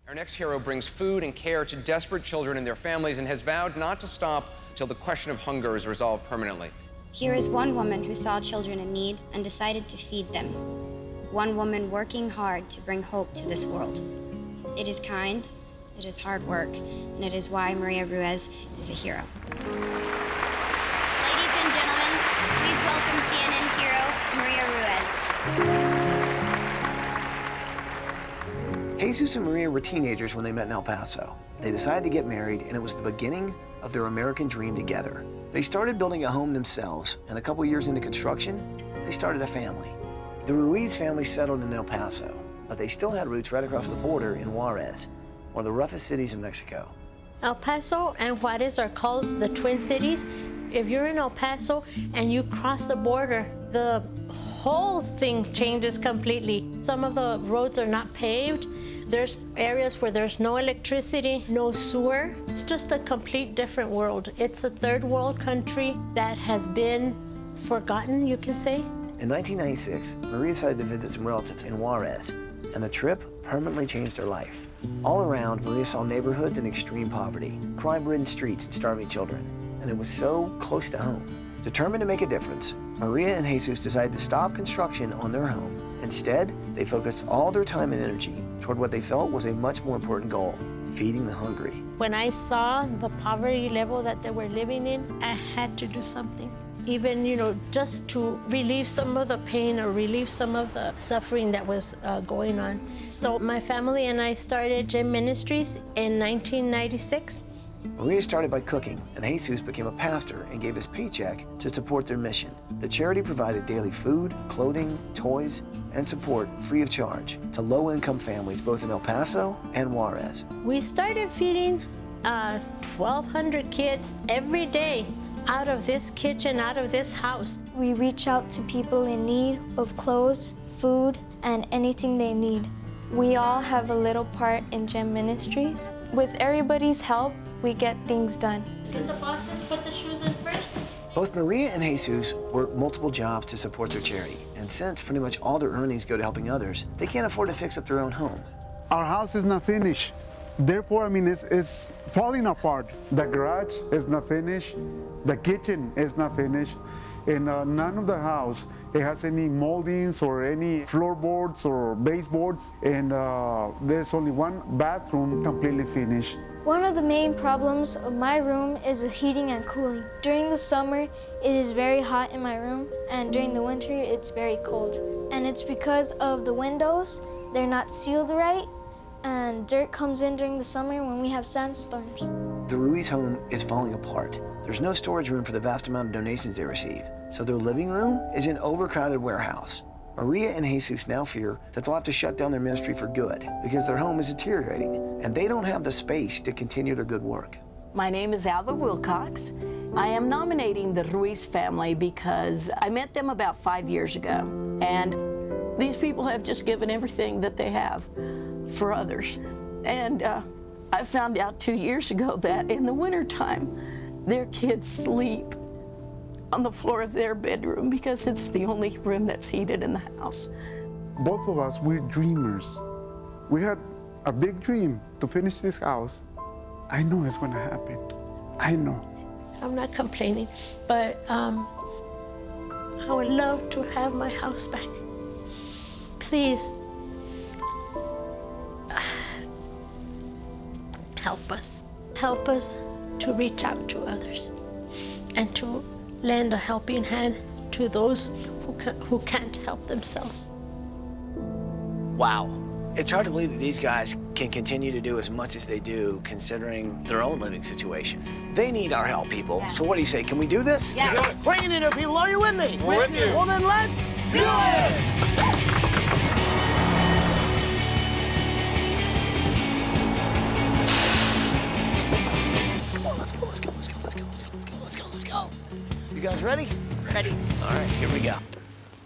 Our next hero brings food and care to desperate children and their families and has vowed not to stop till the question of hunger is resolved permanently. Here is one woman who saw children in need and decided to feed them. One woman working hard to bring hope to this world. It is kind, it is hard work, and it is why Maria Ruiz is a hero. Ladies and gentlemen, please welcome CNN hero, Maria Ruiz. Jesus and Maria were teenagers when they met in El Paso. They decided to get married, and it was the beginning of their American dream together. They started building a home themselves, and a couple years into construction, they started a family. The Ruiz family settled in El Paso, but they still had roots right across the border in Juarez, one of the roughest cities in Mexico. El Paso and Juarez are called the Twin Cities. If you're in El Paso and you cross the border, the whole thing changes completely. Some of the roads are not paved. There's areas where there's no electricity, no sewer. It's just a complete different world. It's a third world country that has been forgotten, you can say. In 1996, Maria decided to visit some relatives in Juarez, and the trip permanently changed her life. All around, Maria saw neighborhoods in extreme poverty, crime-ridden streets, and starving children, and it was so close to home. Determined to make a difference, Maria and Jesus decided to stop construction on their home. Instead, they focused all their time and energy toward what they felt was a much more important goal, feeding the hungry. When I saw the poverty level that they were living in, I had to do something. Even, just to relieve some of the pain or relieve some of the suffering that was going on. So my family and I started Gym Ministries in 1996. Maria started by cooking, and Jesus became a pastor and gave his paycheck to support their mission. The charity provided daily food, clothing, toys, and support free of charge to low-income families both in El Paso and Juarez. We started feeding 1,200 kids every day out of this kitchen, out of this house. We reach out to people in need of clothes, food, and anything they need. We all have a little part in Gem Ministries. With everybody's help, we get things done. Get the boxes, put the shoes in first. Both Maria and Jesus work multiple jobs to support their charity, and since pretty much all their earnings go to helping others, they can't afford to fix up their own home. Our house is not finished. Therefore, it's falling apart. The garage is not finished. The kitchen is not finished. And none of the house, it has any moldings or any floorboards or baseboards. And there's only one bathroom completely finished. One of the main problems of my room is the heating and cooling. During the summer, it is very hot in my room, and during the winter, it's very cold. And it's because of the windows, they're not sealed right, and dirt comes in during the summer when we have sandstorms. The Ruiz home is falling apart. There's no storage room for the vast amount of donations they receive, so their living room is an overcrowded warehouse. Maria and Jesus now fear that they'll have to shut down their ministry for good because their home is deteriorating, and they don't have the space to continue their good work. My name is Alva Wilcox. I am nominating the Ruiz family because I met them about 5 years ago, and these people have just given everything that they have for others. And I found out 2 years ago that in the wintertime, their kids sleep on the floor of their bedroom because it's the only room that's heated in the house. Both of us, we're dreamers. We had a big dream to finish this house. I know it's gonna happen. I know. I'm not complaining, but I would love to have my house back. Please, help us. Help us to reach out to others and to lend a helping hand to those who can't help themselves. Wow. It's hard to believe that these guys can continue to do as much as they do considering their own living situation. They need our help, people. So what do you say? Can we do this? Yeah. Bring it in, people. Are you with me? We're with you. Well, then let's do it! Come on, let's go. You guys ready? Ready. All right, here we go.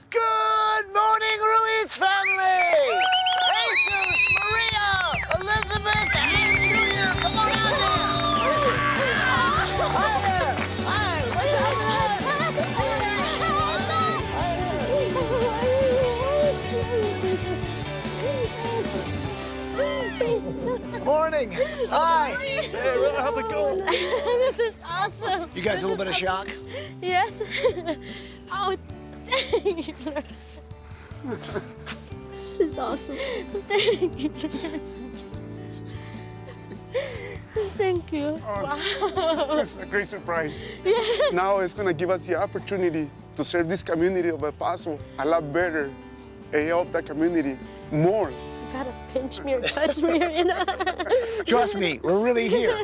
Good morning, Ruiz family! Jesus, Maria, Elizabeth, and Junior, come on out here! Hi there! Hi, what's happening? morning. Hi. Hey, brother, how's it going? This is awesome. You guys a little bit of shock? Yes. Oh, thank you. This is awesome. Thank you. Thank you. Wow. This is a great surprise. Yes. Now it's going to give us the opportunity to serve this community of El Paso a lot better and help that community more. You gotta pinch me or touch me, or, you know. Trust me, we're really here.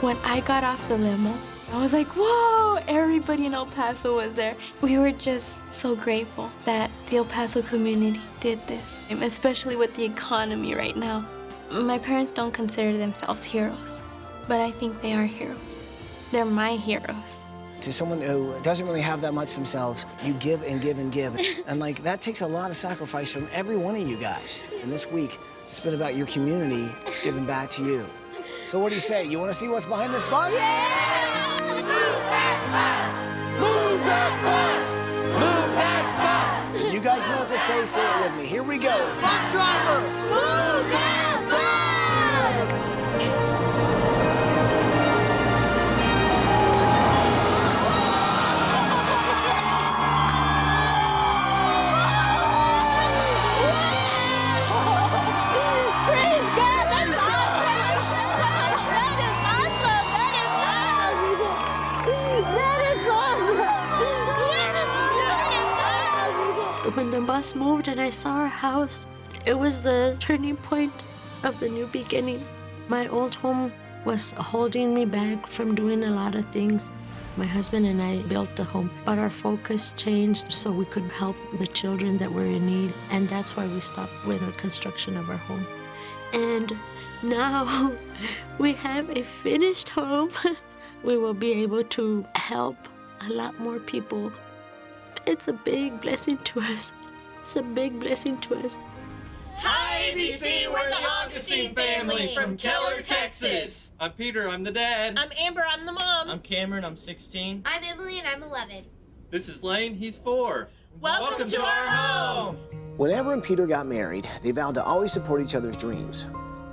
When I got off the limo, I was like, whoa, everybody in El Paso was there. We were just so grateful that the El Paso community did this, especially with the economy right now. My parents don't consider themselves heroes, but I think they are heroes. They're my heroes. To someone who doesn't really have that much themselves, you give and give and give. And like, that takes a lot of sacrifice from every one of you guys. And this week, it's been about your community giving back to you. So what do you say? You want to see what's behind this bus? Yeah! Move that bus! Move that bus! You guys know what to say it with me. Here we go. Bus driver! Move that bus! When the bus moved and I saw our house, it was the turning point of the new beginning. My old home was holding me back from doing a lot of things. My husband and I built the home, but our focus changed so we could help the children that were in need, and that's why we stopped with the construction of our home. And now we have a finished home. We will be able to help a lot more people. It's a big blessing to us. It's a big blessing to us. Hi, ABC, we're the Augustine Family from Keller, Texas. I'm Peter, I'm the dad. I'm Amber, I'm the mom. I'm Cameron, I'm 16. I'm Emily, and I'm 11. This is Lane, he's 4. Welcome to our home. When Amber and Peter got married, they vowed to always support each other's dreams.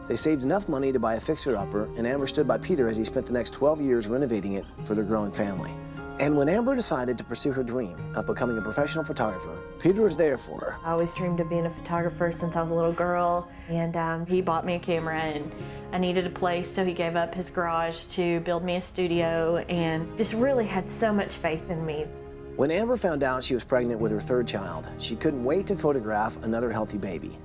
They saved enough money to buy a fixer-upper, and Amber stood by Peter as he spent the next 12 years renovating it for their growing family. And when Amber decided to pursue her dream of becoming a professional photographer, Peter was there for her. I always dreamed of being a photographer since I was a little girl, and he bought me a camera, and I needed a place, so he gave up his garage to build me a studio, and just really had so much faith in me. When Amber found out she was pregnant with her third child, she couldn't wait to photograph another healthy baby.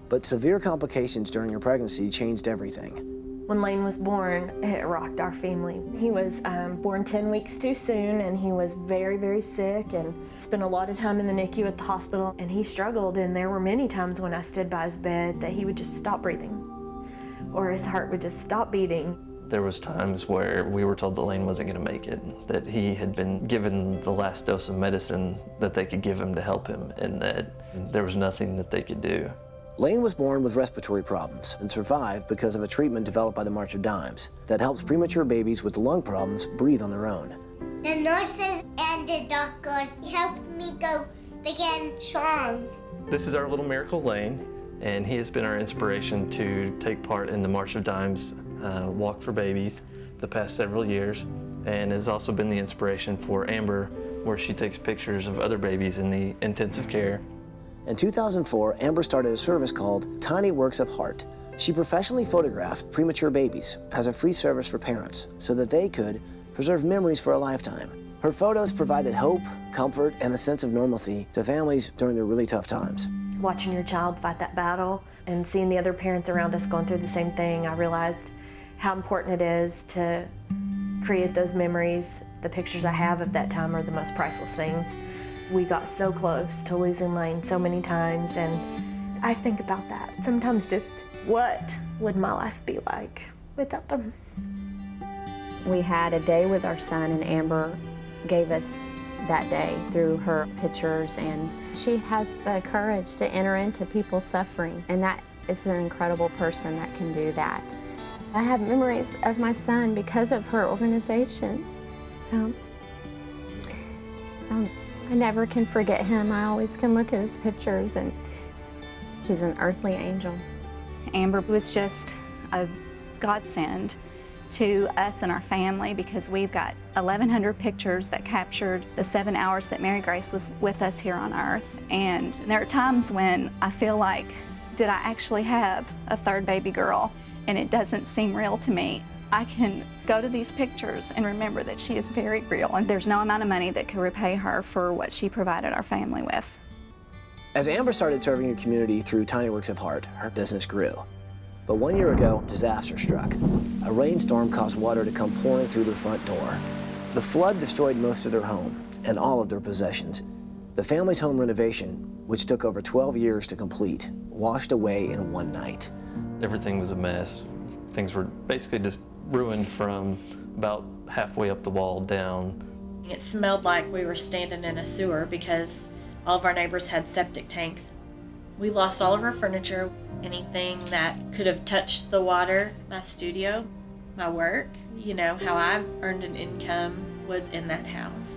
But severe complications during her pregnancy changed everything. When Lane was born, it rocked our family. He was born 10 weeks too soon, and he was very, very sick and spent a lot of time in the NICU at the hospital, and he struggled, and there were many times when I stood by his bed that he would just stop breathing, or his heart would just stop beating. There was times where we were told that Lane wasn't going to make it, that he had been given the last dose of medicine that they could give him to help him, and that there was nothing that they could do. Lane was born with respiratory problems and survived because of a treatment developed by the March of Dimes that helps premature babies with lung problems breathe on their own. The nurses and the doctors helped me go big and strong. This is our little miracle Lane, and he has been our inspiration to take part in the March of Dimes Walk for Babies the past several years, and has also been the inspiration for Amber, where she takes pictures of other babies in the intensive care. In 2004, Amber started a service called Tiny Works of Heart. She professionally photographed premature babies as a free service for parents so that they could preserve memories for a lifetime. Her photos provided hope, comfort, and a sense of normalcy to families during their really tough times. Watching your child fight that battle and seeing the other parents around us going through the same thing, I realized how important it is to create those memories. The pictures I have of that time are the most priceless things. We got so close to losing Lane so many times, and I think about that. Sometimes just what would my life be like without them? We had a day with our son, and Amber gave us that day through her pictures, and she has the courage to enter into people's suffering, and that is an incredible person that can do that. I have memories of my son because of her organization, so I never can forget him. I always can look at his pictures, and she's an earthly angel. Amber was just a godsend to us and our family because we've got 1,100 pictures that captured the 7 hours that Mary Grace was with us here on earth. And there are times when I feel like, did I actually have a third baby girl? And it doesn't seem real to me. I can go to these pictures and remember that she is very real, and there's no amount of money that could repay her for what she provided our family with. As Amber started serving her community through Tiny Works of Heart, her business grew. But 1 year ago, disaster struck. A rainstorm caused water to come pouring through their front door. The flood destroyed most of their home and all of their possessions. The family's home renovation, which took over 12 years to complete, washed away in one night. Everything was a mess. Things were basically just ruined from about halfway up the wall down. It smelled like we were standing in a sewer because all of our neighbors had septic tanks. We lost all of our furniture, anything that could have touched the water. My studio, my work, you know, how I earned an income was in that house.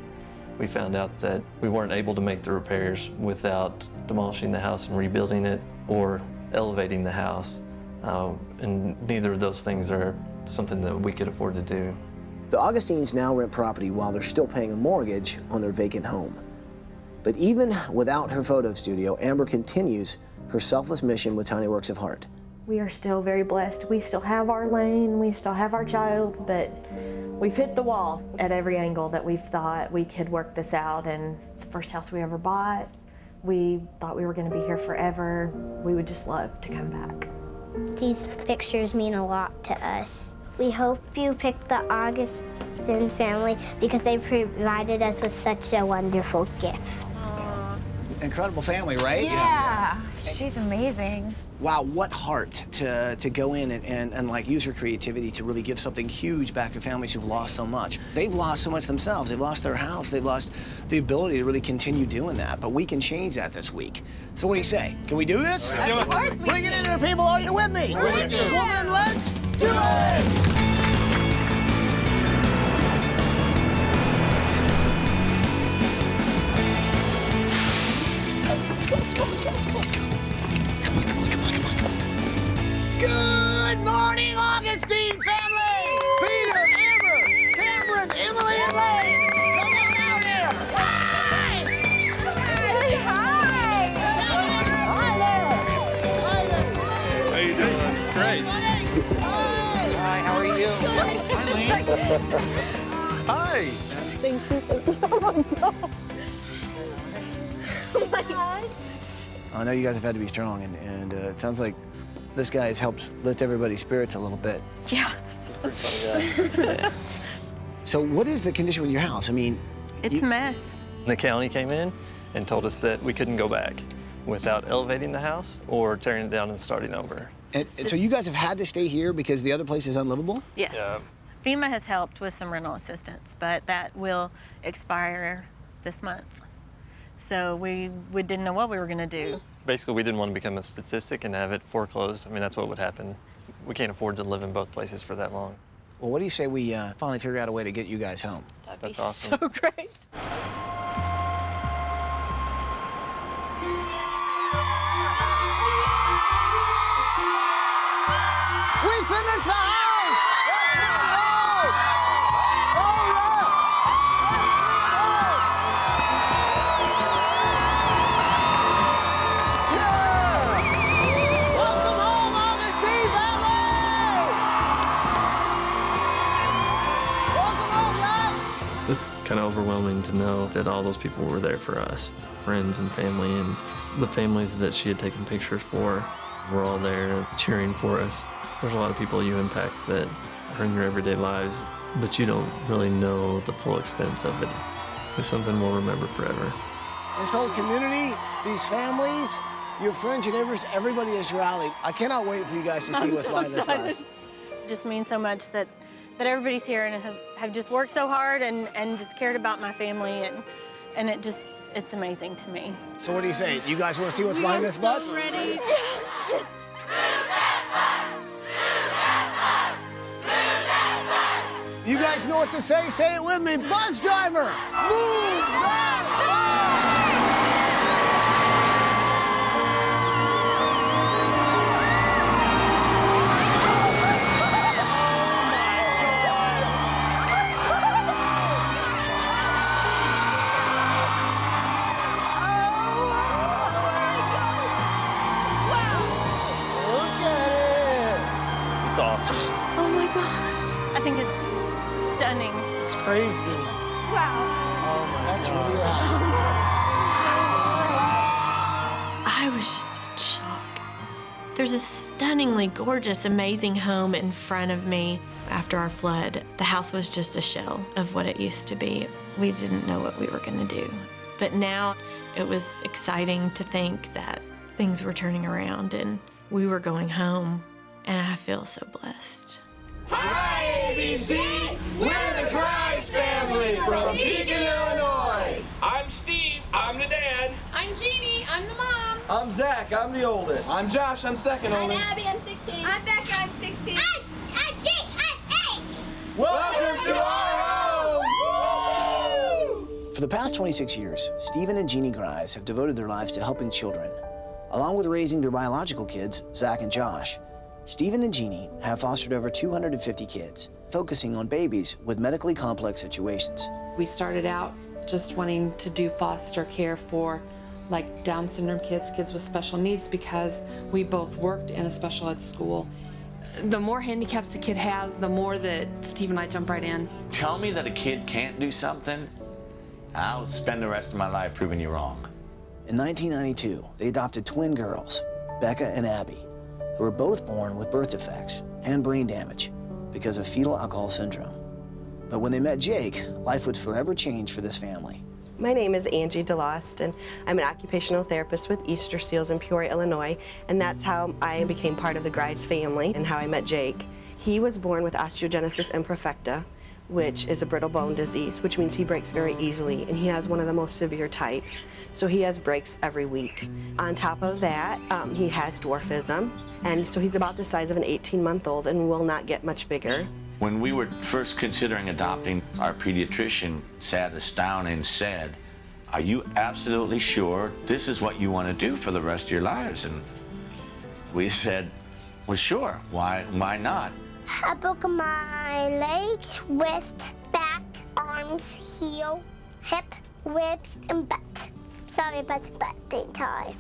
We found out that we weren't able to make the repairs without demolishing the house and rebuilding it or elevating the house. And neither of those things are something that we could afford to do. The Augustines now rent property while they're still paying a mortgage on their vacant home. But even without her photo studio, Amber continues her selfless mission with Tiny Works of Heart. We are still very blessed. We still have our Lane, we still have our child, but we've hit the wall at every angle that we've thought we could work this out. And it's the first house we ever bought. We thought we were going to be here forever. We would just love to come back. These pictures mean a lot to us. We hope you pick the Augustine family because they provided us with such a wonderful gift. Incredible family, right? Yeah, she's amazing. Wow, what heart to go in and like use her creativity to really give something huge back to families who've lost so much. They've lost so much themselves. They've lost their house. They've lost the ability to really continue doing that. But we can change that this week. So what do you say? Can we do this? Of course we Bring it in there, people. Are you with me? We're with you. Well then, let's do it! Let's go. Good morning, Augustine family! Peter, Amber, Cameron, Emily, and Lane! Come on out here! Hi! Hi! Hi there! How you doing? Great. Hi, how are you? Hi. Thank you. Oh my God. I know you guys have had to be strong, and it sounds like this guy has helped lift everybody's spirits a little bit. Yeah. He's a pretty funny guy. So what is the condition with your house? I mean... It's a mess. The county came in and told us that we couldn't go back without elevating the house or tearing it down and starting over. And so you guys have had to stay here because the other place is unlivable? Yes. Yeah. FEMA has helped with some rental assistance, but that will expire this month. So we didn't know what we were going to do. Basically, we didn't want to become a statistic and have it foreclosed. I mean, that's what would happen. We can't afford to live in both places for that long. Well, what do you say we finally figure out a way to get you guys home? That's awesome. So great. We finished the house! Welcome home, Augustine family! Welcome home, guys! It's kind of overwhelming to know that all those people were there for us, friends and family, and the families that she had taken pictures for were all there cheering for us. There's a lot of people you impact that are in your everyday lives, but you don't really know the full extent of it. It's something we'll remember forever. This whole community, these families, your friends, your neighbors, everybody has rallied. I cannot wait for you guys to see what's behind this bus. It just means so much that everybody's here and have just worked so hard and just cared about my family, and it's amazing to me. So what do you say? You guys want to see what's behind this bus? So ready. You guys know what to say? Say it with me. Bus driver, move that bus! Look at it! It's awesome. Oh my gosh. I think it's stunning. It's crazy. Wow. Oh my That's really awesome. I was just in shock. There's a stunningly gorgeous, amazing home in front of me. After our flood, the house was just a shell of what it used to be. We didn't know what we were going to do. But now it was exciting to think that things were turning around and we were going home. And I feel so blessed. Hi, ABC! We're the Ruiz Family from Pennington, Illinois. I'm Steve. I'm the dad. I'm Jeannie. I'm the mom. I'm Zach. I'm the oldest. I'm Josh. I'm second I'm oldest. Abby. I'm 16. I'm Becca. I'm 16. I'm Jake. I'm 8. Welcome to our home! For the past 26 years, Stephen and Jeannie Ruiz have devoted their lives to helping children. Along with raising their biological kids, Zach and Josh, Stephen and Jeannie have fostered over 250 kids, focusing on babies with medically complex situations. We started out just wanting to do foster care for like Down syndrome kids, kids with special needs, because we both worked in a special ed school. The more handicaps a kid has, the more that Steve and I jump right in. Tell me that a kid can't do something, I'll spend the rest of my life proving you wrong. In 1992, they adopted twin girls, Becca and Abby, who were both born with birth defects and brain damage because of fetal alcohol syndrome. But when they met Jake, life would forever change for this family. My name is Angie DeLost, and I'm an occupational therapist with Easter Seals in Peoria, Illinois, and that's how I became part of the Ruiz family and how I met Jake. He was born with osteogenesis imperfecta, which is a brittle bone disease, which means he breaks very easily, and he has one of the most severe types. So he has breaks every week. On top of that, he has dwarfism, and so he's about the size of an 18-month-old and will not get much bigger. When we were first considering adopting, our pediatrician sat us down and said, "Are you absolutely sure this is what you want to do for the rest of your lives?" And we said, "Well, sure, why not?" I broke my legs, wrist, back, arms, heel, hip, ribs, and butt. Sorry about the butt thing time.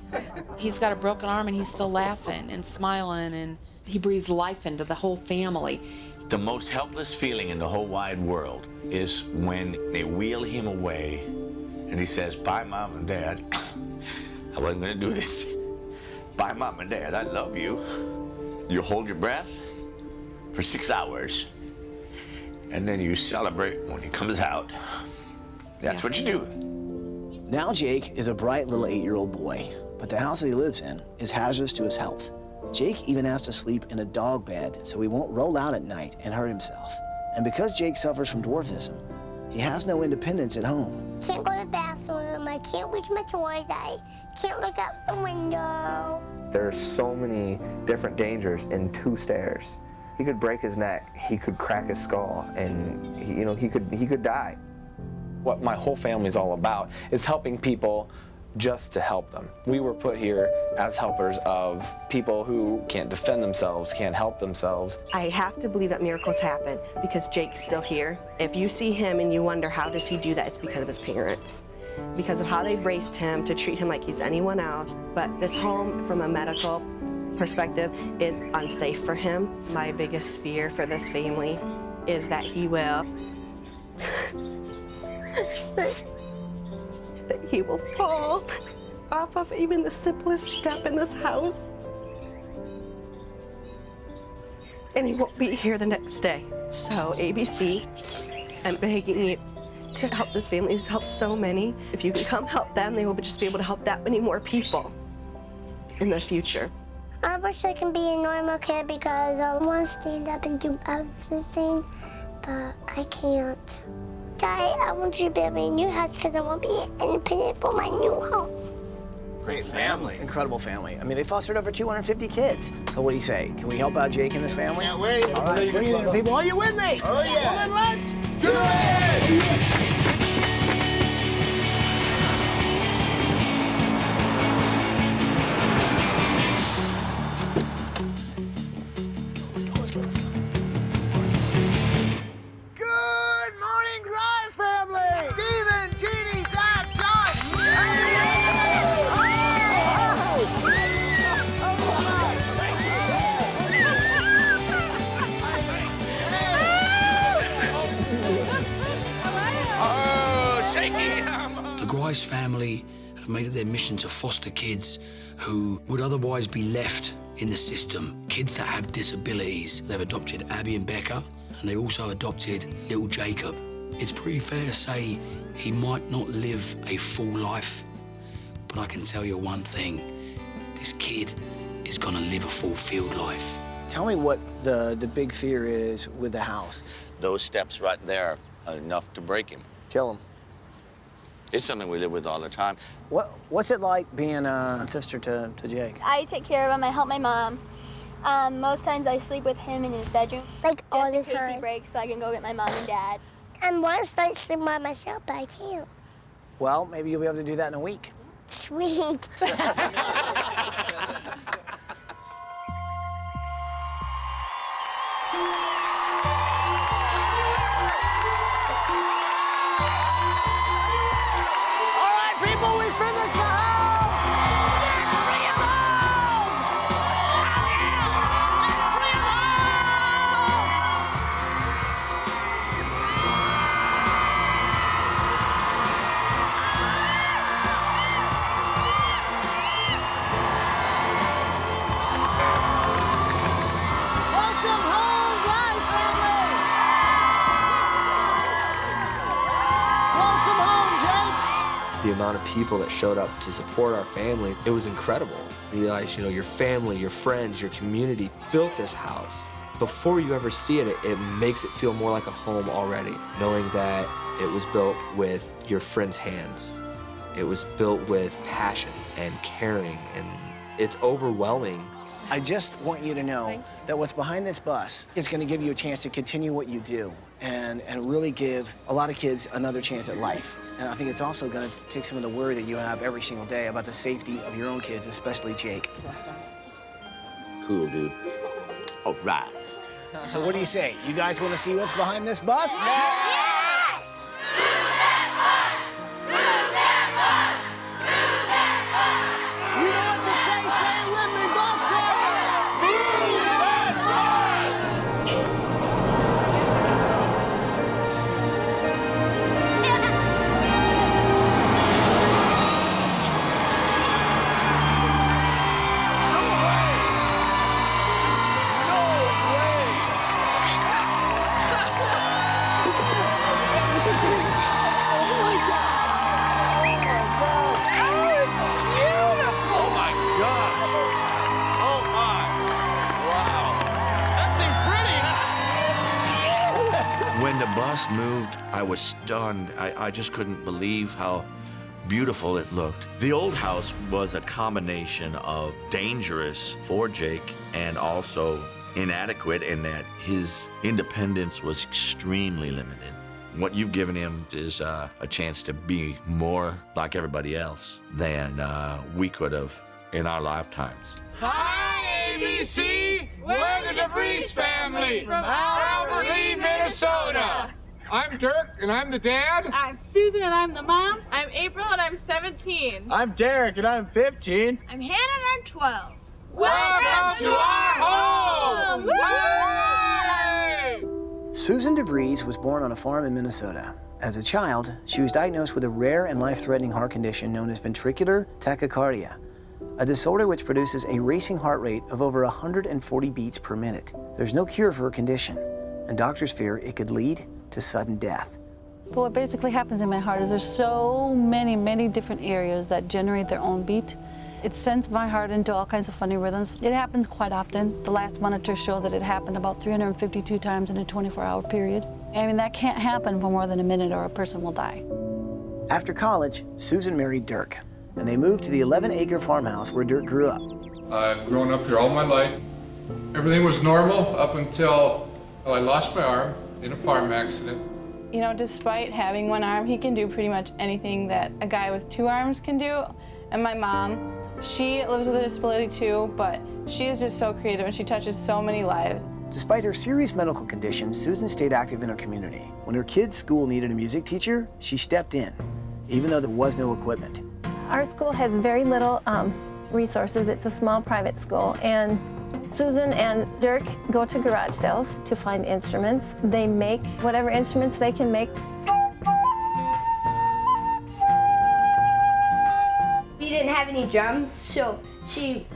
He's got a broken arm and he's still laughing and smiling, and he breathes life into the whole family. The most helpless feeling in the whole wide world is when they wheel him away and he says, "Bye, Mom and Dad. I wasn't going to do this. Bye, Mom and Dad. I love you." You hold your breath for 6 hours, and then you celebrate when he comes out. That's what you do. Now Jake is a bright little 8-year-old boy, but the house that he lives in is hazardous to his health. Jake even has to sleep in a dog bed so he won't roll out at night and hurt himself. And because Jake suffers from dwarfism, he has no independence at home. Can't go to the bathroom, I can't reach my toys, I can't look out the window. There's so many different dangers in 2 stairs. He could break his neck, he could crack his skull, and he could die. What my whole family is all about is helping people just to help them. We were put here as helpers of people who can't defend themselves, can't help themselves. I have to believe that miracles happen because Jake's still here. If you see him and you wonder how does he do that, it's because of his parents. Because of how they've raised him to treat him like he's anyone else. But this home, from a medical perspective, is unsafe for him. My biggest fear for this family is that he will that he will fall off of even the simplest step in this house. And he won't be here the next day. So ABC, I'm begging you to help this family who's helped so many. If you can come help them, they will just be able to help that many more people in the future. I wish I can be a normal kid because I want to stand up and do everything, but I can't. Daddy, I want you to build me a new house because I want to be independent for my new home. Great family. Incredible family. I mean, they fostered over 250 kids. So what do you say? Can we help out Jake and his family? Can't wait. All right, bring it in, people. Are you with me? Oh, yeah. Well, then let's Do it! Good morning, Ruiz family! Steven, Jeannie, Zach, Josh! Oh, shaky! The Ruiz family have made it their mission to foster kids who would otherwise be left in the system. Kids that have disabilities. They've adopted Abby and Becca, and they also adopted little Jacob. It's pretty fair to say he might not live a full life, but I can tell you one thing, this kid is gonna live a fulfilled life. Tell me what the big fear is with the house. Those steps right there are enough to break him. Kill him. It's something we live with all the time. What's it like being a sister to Jake? I take care of him. I help my mom. Most times I sleep with him in his bedroom. Like all the just in case he time. breaks so I can go get my mom and dad. And once I sleep by myself, but I can't. Well, maybe you'll be able to do that in a week. Sweet. All right, people, we finished the house! Bring him home! Bring him Welcome home, Ruiz family! Welcome home, Jake! The amount of people that showed up to support our family, it was incredible. You realize, you know, your family, your friends, your community built this house. Before you ever see it, it makes it feel more like a home already, knowing that it was built with your friends' hands. It was built with passion and caring, and it's overwhelming. I just want you to know that what's behind this bus is going to give you a chance to continue what you do and really give a lot of kids another chance at life. And I think it's also going to take some of the worry that you have every single day about the safety of your own kids, especially Jake. Cool, dude. All right. So what do you say? You guys want to see what's behind this bus? You know what to say? Say it with me, boss family! Move that bus! Oh my God! Oh my! Wow! That thing's pretty! When the bus moved, I was stunned. I just couldn't believe how beautiful it looked. The old house was a combination of dangerous for Jake and also inadequate in that his independence was extremely limited. What you've given him is a chance to be more like everybody else than we could have in our lifetimes. Hi, ABC! We're the Ruiz Family from Albert Lee, Minnesota. I'm Dirk, and I'm the dad. I'm Susan, and I'm the mom. I'm April, and I'm 17. I'm Derek, and I'm 15. I'm Hannah, and I'm 12. Welcome to our home! Yay! Susan DeVries was born on a farm in Minnesota. As a child, she was diagnosed with a rare and life-threatening heart condition known as ventricular tachycardia, a disorder which produces a racing heart rate of over 140 beats per minute. There's no cure for her condition, and doctors fear it could lead to sudden death. But what basically happens in my heart is there's so many different areas that generate their own beat. It sends my heart into all kinds of funny rhythms. It happens quite often. The last monitor showed that it happened about 352 times in a 24-hour period. I mean, that can't happen for more than a minute or a person will die. After college, Susan married Dirk, and they moved to the 11-acre farmhouse where Dirk grew up. I've grown up here all my life. Everything was normal up until I lost my arm in a farm accident. You know, despite having one arm, he can do pretty much anything that a guy with two arms can do. And my mom, she lives with a disability too, but she is just so creative and she touches so many lives. Despite her serious medical condition, Susan stayed active in her community. When her kids' school needed a music teacher, she stepped in, even though there was no equipment. Our school has very little resources. It's a small private school, and Susan and Dirk go to garage sales to find instruments. They make whatever instruments they can make. We didn't have any drums, so she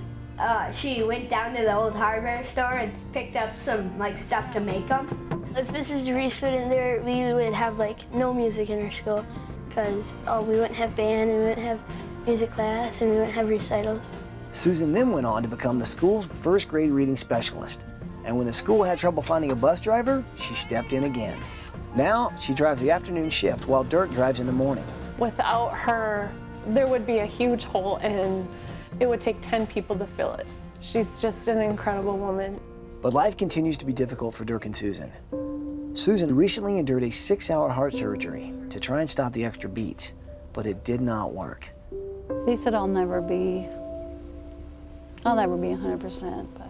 went down to the old hardware store and picked up some stuff to make them. If Mrs. Ruiz put in there, we would have no music in our school because we wouldn't have band and we wouldn't have music class and we wouldn't have recitals. Susan then went on to become the school's first grade reading specialist. And when the school had trouble finding a bus driver, she stepped in again. Now she drives the afternoon shift while Dirk drives in the morning. Without her, there would be a huge hole and it would take 10 people to fill it. She's just an incredible woman. But life continues to be difficult for Dirk and Susan. Susan recently endured a 6-hour heart surgery to try and stop the extra beats, but it did not work. They said I'll never be 100%, but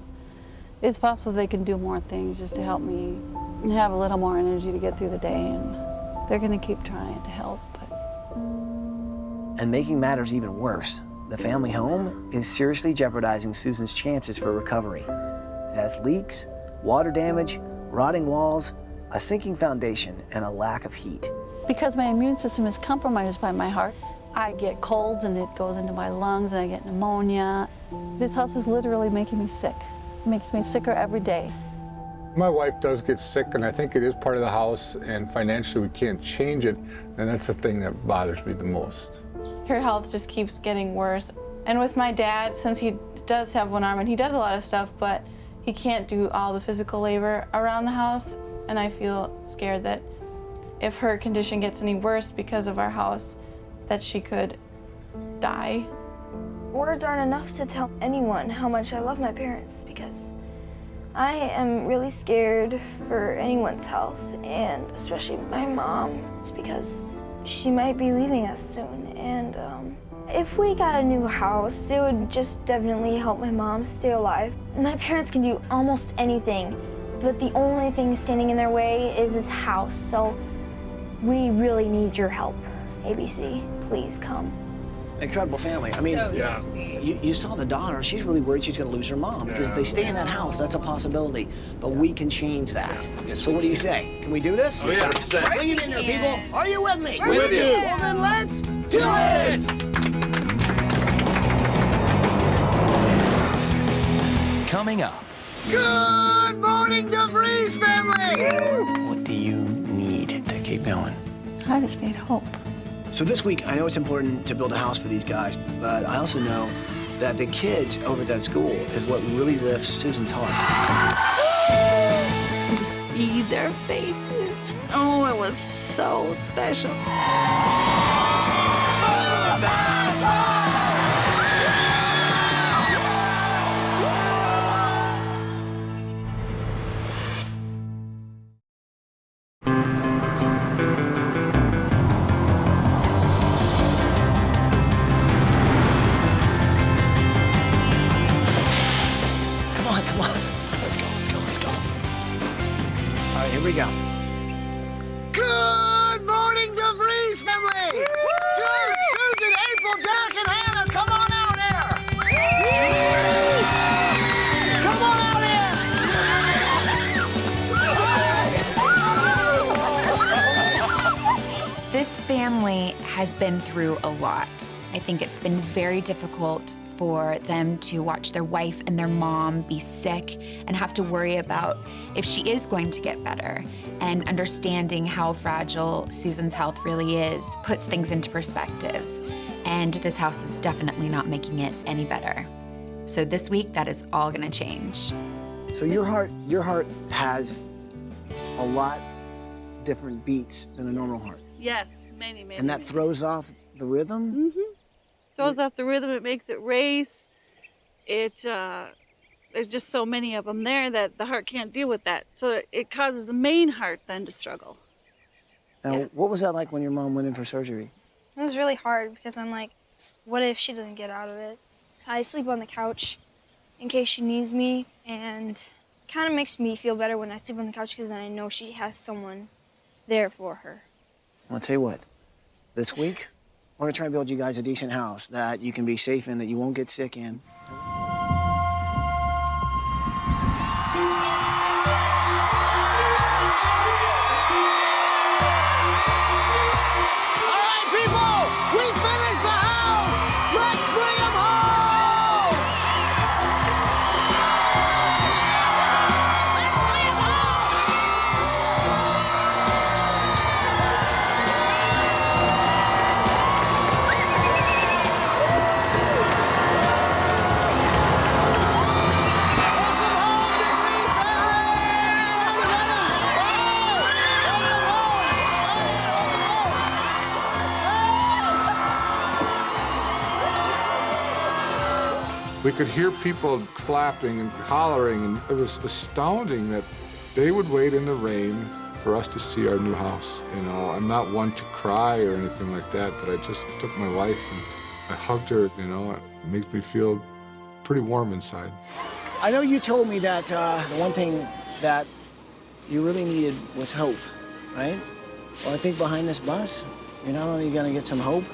it's possible they can do more things just to help me have a little more energy to get through the day, and they're gonna keep trying to help. And making matters even worse, the family home is seriously jeopardizing Susan's chances for recovery. It has leaks, water damage, rotting walls, a sinking foundation, and a lack of heat. Because my immune system is compromised by my heart, I get colds and it goes into my lungs and I get pneumonia. This house is literally making me sick. It makes me sicker every day. My wife does get sick, and I think it is part of the house, and financially we can't change it, and that's the thing that bothers me the most. Her health just keeps getting worse. And with my dad, since he does have one arm and he does a lot of stuff, but he can't do all the physical labor around the house, and I feel scared that if her condition gets any worse because of our house, that she could die. Words aren't enough to tell anyone how much I love my parents because I am really scared for anyone's health, and especially my mom. It's because she might be leaving us soon, and if we got a new house, it would just definitely help my mom stay alive. My parents can do almost anything, but the only thing standing in their way is this house, so we really need your help. ABC, please come. Incredible family. I mean, you saw the daughter. She's really worried she's going to lose her mom because if they stay in that house, that's a possibility. But we can change that. So what do you say? Can we do this? Oh, yeah. Bring it in there, people. Are you with me? We're with you. Well, then let's do it! Coming up. Good morning, Ruiz Family! What do you need to keep going? I just need hope. So this week, I know it's important to build a house for these guys, but I also know that the kids over at that school is what really lifts Susan's heart. To see their faces, oh, it was so special. Here we go. Good morning, Ruiz Family! George, Susan, April, Jack, and Hannah, come on out here! Come on out here! This family has been through a lot. I think it's been very difficult for them to watch their wife and their mom be sick and have to worry about if she is going to get better. And understanding how fragile Susan's health really is puts things into perspective. And this house is definitely not making it any better. So this week, that is all gonna change. So your heart has a lot different beats than a normal heart. Yes, many. And that throws off the rhythm? Mm-hmm. Throws off the rhythm, it makes it race. There's just so many of them there that the heart can't deal with that. So it causes the main heart then to struggle. Now, what was that like when your mom went in for surgery? It was really hard because I'm like, what if she doesn't get out of it? So I sleep on the couch in case she needs me, and it kind of makes me feel better when I sleep on the couch because then I know she has someone there for her. I'll tell you what, this week, we're gonna try to build you guys a decent house that you can be safe in, that you won't get sick in. We could hear people clapping and hollering, and it was astounding that they would wait in the rain for us to see our new house. You know, I'm not one to cry or anything like that, but I just took my wife and I hugged her. You know, it makes me feel pretty warm inside. I know you told me that the one thing that you really needed was hope, right? Well, I think behind this bus, you're not only gonna get some hope,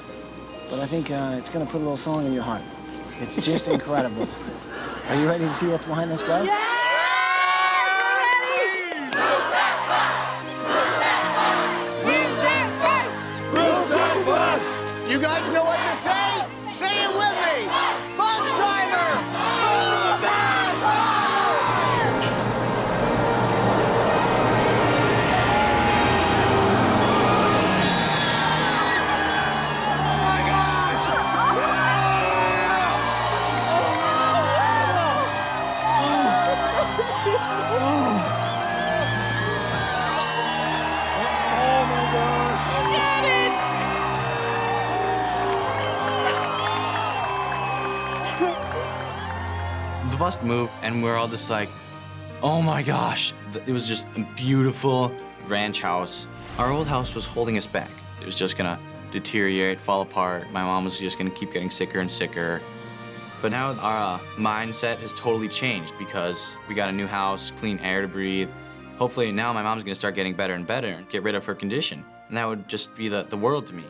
but I think it's gonna put a little song in your heart. It's just incredible. Are you ready to see what's behind this bus? Yeah! You guys know what to say? Say it with me. Bus driver! Move that bus! Oh my gosh! Oh my gosh! Get it! The bus moved, and we're all just like, oh my gosh. It was just a beautiful ranch house. Our old house was holding us back. It was just gonna deteriorate, fall apart. My mom was just gonna keep getting sicker and sicker. But now our mindset has totally changed because we got a new house, clean air to breathe. Hopefully now my mom's gonna start getting better and better and get rid of her condition. And that would just be the world to me.